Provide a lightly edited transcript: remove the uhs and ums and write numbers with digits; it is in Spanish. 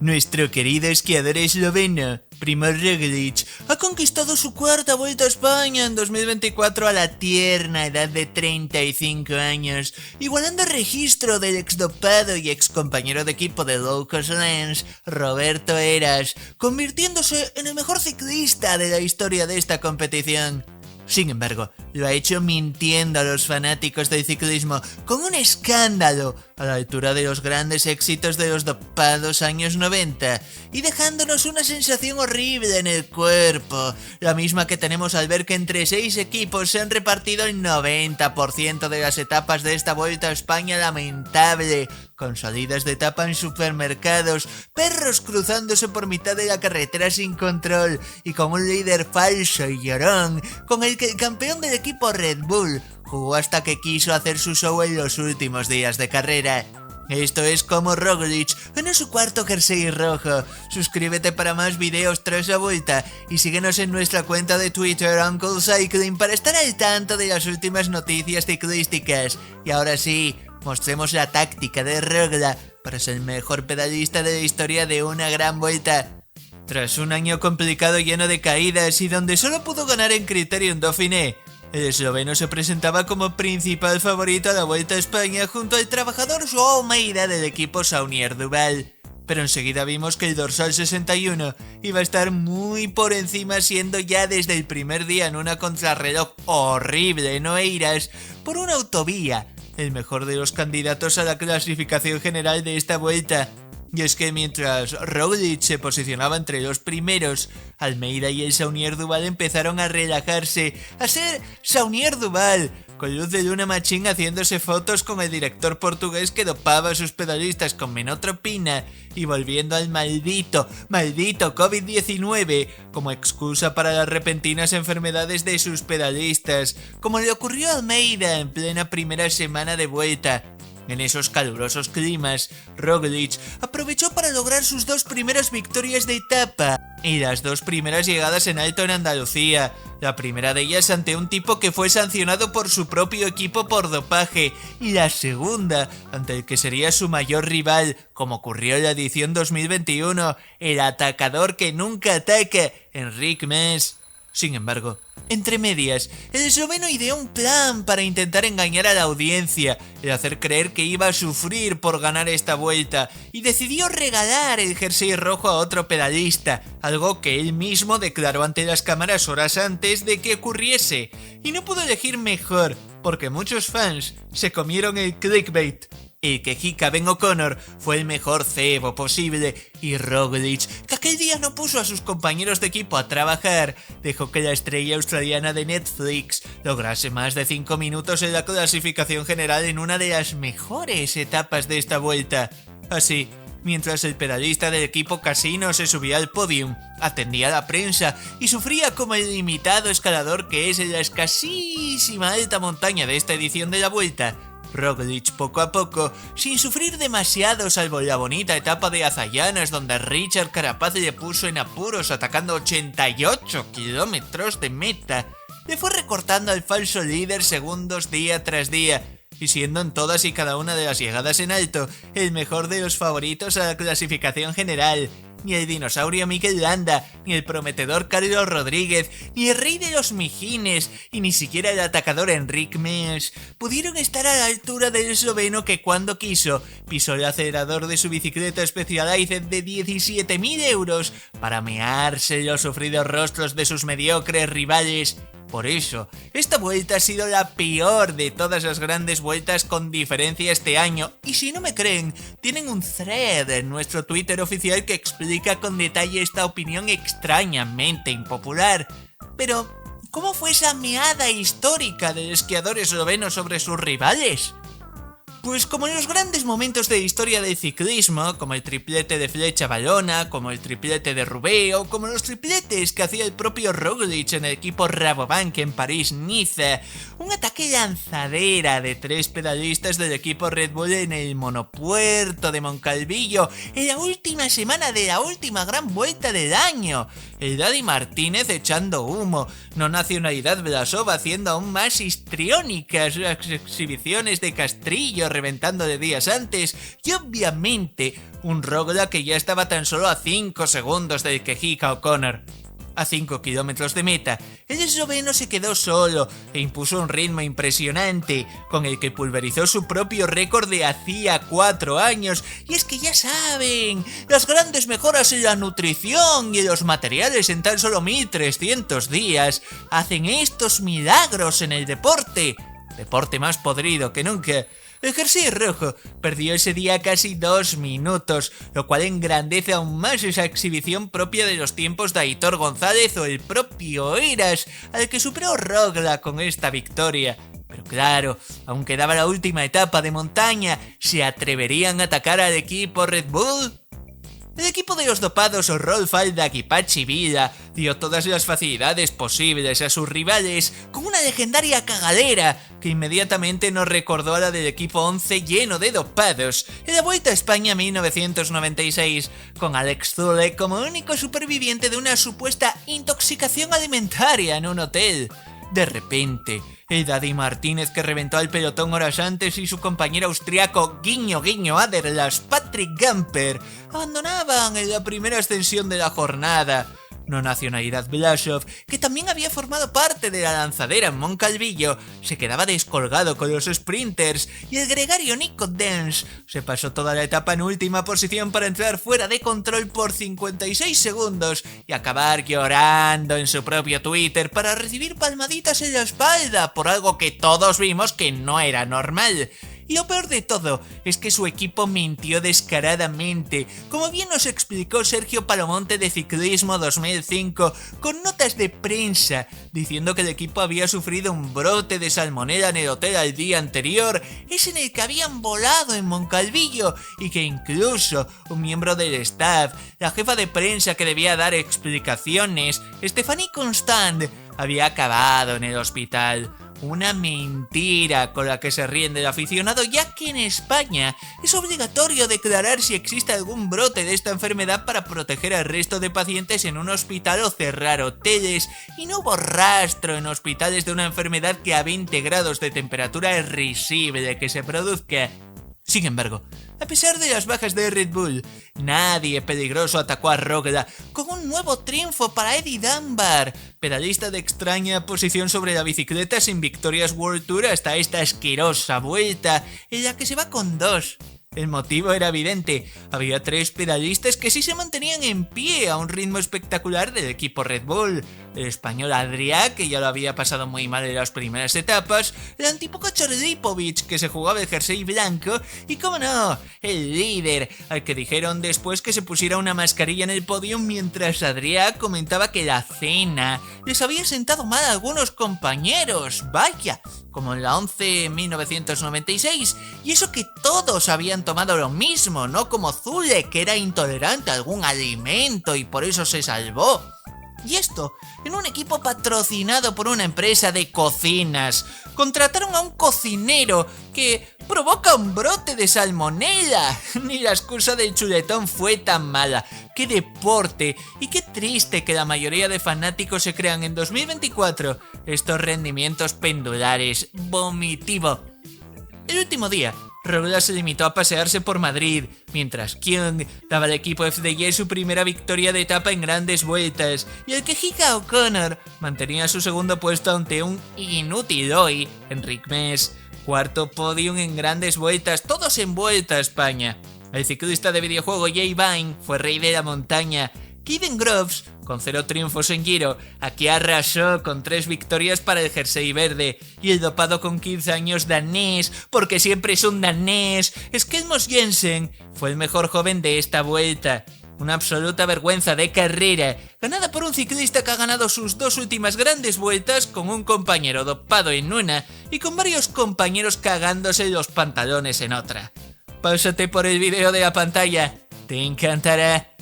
Nuestro querido esquiador esloveno, Primož Roglič, ha conquistado su cuarta Vuelta a España en 2024 a la tierna edad de 35 años, igualando el registro del exdopado y excompañero de equipo de Low Cost Lens, Roberto Heras, convirtiéndose en el mejor ciclista de la historia de esta competición. Sin embargo, lo ha hecho mintiendo a los fanáticos del ciclismo con un escándalo a la altura de los grandes éxitos de los dopados años 90 y dejándonos una sensación horrible en el cuerpo, la misma que tenemos al ver que entre 6 equipos se han repartido el 90% de las etapas de esta Vuelta a España lamentable, con salidas de etapa en supermercados, perros cruzándose por mitad de la carretera sin control y con un líder falso y llorón, con el que el campeón del equipo Red Bull jugó hasta que quiso hacer su show en los últimos días de carrera. Esto es como Roglič gana su cuarto jersey rojo. Suscríbete para más videos tras la vuelta y síguenos en nuestra cuenta de Twitter Uncle Cycling para estar al tanto de las últimas noticias ciclísticas. Y ahora sí, mostremos la táctica de Rogla para ser el mejor pedalista de la historia de una gran vuelta. Tras un año complicado lleno de caídas y donde solo pudo ganar en Criterium Dauphiné, el esloveno se presentaba como principal favorito a la Vuelta a España junto al trabajador Joao Almeida del equipo Saunier Duval. Pero enseguida vimos que el dorsal 61 iba a estar muy por encima, siendo ya desde el primer día en una contrarreloj horrible en Oeiras por una autovía el mejor de los candidatos a la clasificación general de esta vuelta. Y es que mientras Roglič se posicionaba entre los primeros, Almeida y el Saunier Duval empezaron a relajarse, a ser Saunier Duval, con luz de luna machín haciéndose fotos con el director portugués que dopaba a sus pedalistas con menotropina y volviendo al maldito COVID-19 como excusa para las repentinas enfermedades de sus pedalistas, como le ocurrió a Almeida en plena primera semana de vuelta. En esos calurosos climas, Roglič aprovechó para lograr sus 2 primeras victorias de etapa y las 2 primeras llegadas en alto en Andalucía, la primera de ellas ante un tipo que fue sancionado por su propio equipo por dopaje y la segunda ante el que sería su mayor rival, como ocurrió en la edición 2021, el atacador que nunca ataca, Enric Mas. Sin embargo, entre medias, el esloveno ideó un plan para intentar engañar a la audiencia y hacer creer que iba a sufrir por ganar esta vuelta y decidió regalar el jersey rojo a otro pedalista, algo que él mismo declaró ante las cámaras horas antes de que ocurriese, y no pudo elegir mejor porque muchos fans se comieron el clickbait. El quejica Ben O'Connor fue el mejor cebo posible y Roglič, que aquel día no puso a sus compañeros de equipo a trabajar, dejó que la estrella australiana de Netflix lograse más de 5 minutos en la clasificación general en una de las mejores etapas de esta vuelta. Así, mientras el pedalista del equipo Casino se subía al podium, atendía a la prensa y sufría como el limitado escalador que es en la escasísima alta montaña de esta edición de la vuelta, Roglič poco a poco, sin sufrir demasiado salvo la bonita etapa de Azayanas donde Richard Carapaz le puso en apuros atacando 88 kilómetros de meta, le fue recortando al falso líder segundos día tras día y siendo en todas y cada una de las llegadas en alto el mejor de los favoritos a la clasificación general. Ni el dinosaurio Mikel Landa, ni el prometedor Carlos Rodríguez, ni el rey de los mijines, y ni siquiera el atacador Enric Mas pudieron estar a la altura del esloveno que cuando quiso pisó el acelerador de su bicicleta Specialized de 17.000 euros para mearse los sufridos rostros de sus mediocres rivales. Por eso, esta vuelta ha sido la peor de todas las grandes vueltas con diferencia este año, y si no me creen, tienen un thread en nuestro Twitter oficial que explica con detalle esta opinión extrañamente impopular. Pero, ¿cómo fue esa meada histórica del esquiador esloveno sobre sus rivales? Pues como en los grandes momentos de la historia del ciclismo, como el triplete de Flecha Valona, como el triplete de Roubaix o como los tripletes que hacía el propio Roglič en el equipo Rabobank en París-Niza, un ataque lanzadera de 3 pedalistas del equipo Red Bull en el monopuerto de Moncalvillo en la última semana de la última gran vuelta del año, el Dani Martínez echando humo, no Nacionalidad Vlasova haciendo aún más histriónicas las exhibiciones de Castrillo reventando de días antes y obviamente un Rogla que ya estaba tan solo a 5 segundos del Kehika O'Connor. A 5 kilómetros de meta, el esloveno se quedó solo e impuso un ritmo impresionante, con el que pulverizó su propio récord de hacía 4 años. Y es que ya saben, las grandes mejoras en la nutrición y en los materiales en tan solo 1300 días hacen estos milagros en el deporte. Deporte más podrido que nunca. El jersey rojo perdió ese día casi 2 minutos, lo cual engrandece aún más esa exhibición propia de los tiempos de Aitor González o el propio Eras, al que superó Rogla con esta victoria. Pero claro, aún quedaba la última etapa de montaña. ¿Se atreverían a atacar al equipo Red Bull? El equipo de los dopados Rolf Aldag y Patxi Vila dio todas las facilidades posibles a sus rivales con una legendaria cagalera que inmediatamente nos recordó a la del equipo 11 lleno de dopados en la Vuelta a España 1996, con Alex Zülle como único superviviente de una supuesta intoxicación alimentaria en un hotel. De repente, el Daddy Martínez que reventó al pelotón horas antes y su compañero austriaco guiño guiño Aderlas Patrick Gamper abandonaban en la primera ascensión de la jornada. No nacionalidad Blasov, que también había formado parte de la lanzadera en Moncalvillo, se quedaba descolgado con los sprinters y el gregario Nico Dens se pasó toda la etapa en última posición para entrar fuera de control por 56 segundos y acabar llorando en su propio Twitter para recibir palmaditas en la espalda por algo que todos vimos que no era normal. Y lo peor de todo es que su equipo mintió descaradamente, como bien nos explicó Sergio Palomonte de Ciclismo 2005, con notas de prensa, diciendo que el equipo había sufrido un brote de salmonela en el hotel al día anterior, ese en el que habían volado en Moncalvillo, y que incluso un miembro del staff, la jefa de prensa que debía dar explicaciones, Stéphanie Constant, había acabado en el hospital. Una mentira con la que se ríen del aficionado, ya que en España es obligatorio declarar si existe algún brote de esta enfermedad para proteger al resto de pacientes en un hospital o cerrar hoteles, y no hubo rastro en hospitales de una enfermedad que a 20 grados de temperatura es risible que se produzca. Sin embargo, a pesar de las bajas de Red Bull, nadie peligroso atacó a Rogla, con un nuevo triunfo para Eddie Dunbar, pedalista de extraña posición sobre la bicicleta sin victorias World Tour hasta esta asquerosa vuelta, en la que se va con 2. El motivo era evidente, había 3 pedalistas que sí se mantenían en pie a un ritmo espectacular del equipo Red Bull. El español Adrià, que ya lo había pasado muy mal en las primeras etapas, el antipop Lipovic, que se jugaba el jersey blanco, y cómo no, el líder, al que dijeron después que se pusiera una mascarilla en el podio mientras Adrià comentaba que la cena les había sentado mal a algunos compañeros, vaya, como en la 11 en 1996, y eso que todos habían tomado lo mismo, no como Zülle, que era intolerante a algún alimento y por eso se salvó. Y esto, en un equipo patrocinado por una empresa de cocinas. Contrataron a un cocinero que provoca un brote de salmonela. Ni la excusa del chuletón fue tan mala. ¡Qué deporte! Y qué triste que la mayoría de fanáticos se crean en 2024 estos rendimientos pendulares. Vomitivo. El último día, Rogla se limitó a pasearse por Madrid, mientras Kyung daba al equipo FDJ su primera victoria de etapa en grandes vueltas, y el Kehika O'Connor mantenía su segundo puesto ante un inútil hoy, Enric Mas, cuarto podium en grandes vueltas, todos en Vuelta a España. El ciclista de videojuego Jay Vine fue rey de la montaña. Kevin Groves, con 0 triunfos en Giro, aquí arrasó con 3 victorias para el jersey verde, y el dopado con 15 años danés, porque siempre es un danés, Skelmos Jensen, fue el mejor joven de esta vuelta. Una absoluta vergüenza de carrera, ganada por un ciclista que ha ganado sus 2 últimas grandes vueltas con un compañero dopado en una y con varios compañeros cagándose los pantalones en otra. Pásate por el vídeo de la pantalla, te encantará.